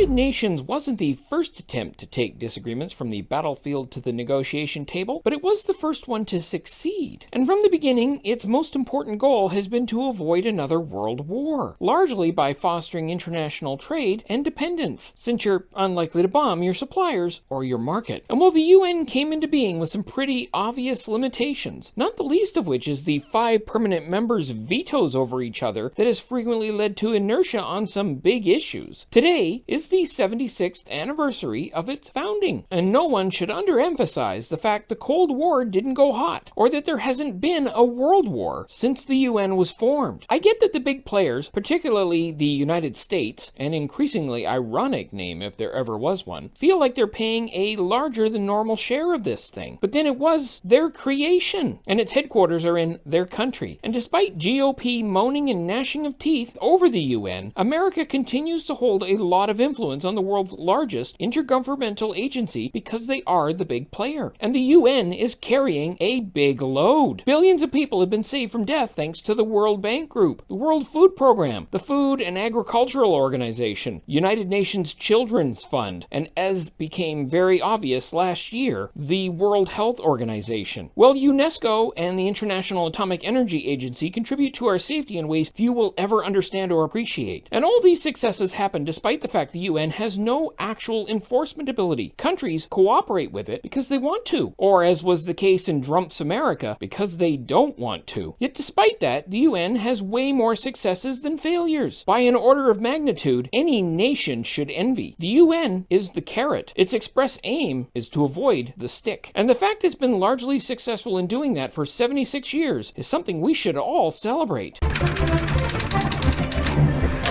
Nations wasn't the first attempt to take disagreements from the battlefield to the negotiation table, but it was the first one to succeed. And from the beginning, its most important goal has been to avoid another world war, largely by fostering international trade and dependence, since you're unlikely to bomb your suppliers or your market. And while the UN came into being with some pretty obvious limitations, not the least of which is the 5 permanent members' vetoes over each other that has frequently led to inertia on some big issues. Today is the 76th anniversary of its founding, and no one should underemphasize the fact the Cold War didn't go hot, or that there hasn't been a world war since the UN was formed. I get that the big players, particularly the United States, an increasingly ironic name if there ever was one, feel like they're paying a larger than normal share of this thing. But then it was their creation, and its headquarters are in their country. And despite GOP moaning and gnashing of teeth over the UN, America continues to hold a lot of influence on the world's largest intergovernmental agency because they are the big player. And the UN is carrying a big load. Billions of people have been saved from death thanks to the World Bank Group, the World Food Program, the Food and Agricultural Organization, United Nations Children's Fund, and as became very obvious last year, the World Health Organization. Well, UNESCO and the International Atomic Energy Agency contribute to our safety in ways few will ever understand or appreciate. And all these successes happen despite the fact the UN has no actual enforcement ability. Countries cooperate with it because they want to, or as was the case in Trump's America, because they don't want to. Yet despite that, the UN has way more successes than failures. By an order of magnitude, any nation should envy. The UN is the carrot. Its express aim is to avoid the stick. And the fact it's been largely successful in doing that for 76 years is something we should all celebrate.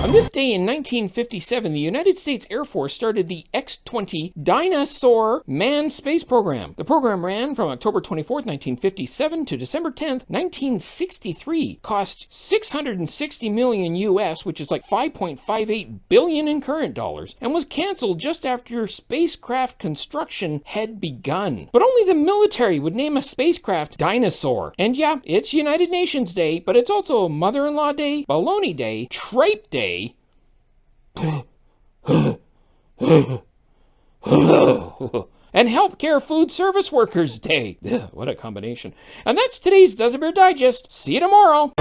On this day in 1957, the United States Air Force started the X-20 dynasoar manned space program. The program ran from October 24, 1957 to December 10, 1963, cost $660 million US, which is like $5.58 billion in current dollars, and was canceled just after spacecraft construction had begun. But only the military would name a spacecraft Dynasoar. And yeah, it's United Nations Day, but it's also Mother-in-Law Day, Bologna Day, Tripe Day, and Healthcare Food Service Workers Day. What a combination. And that's today's Duza Bear Digest. See you tomorrow.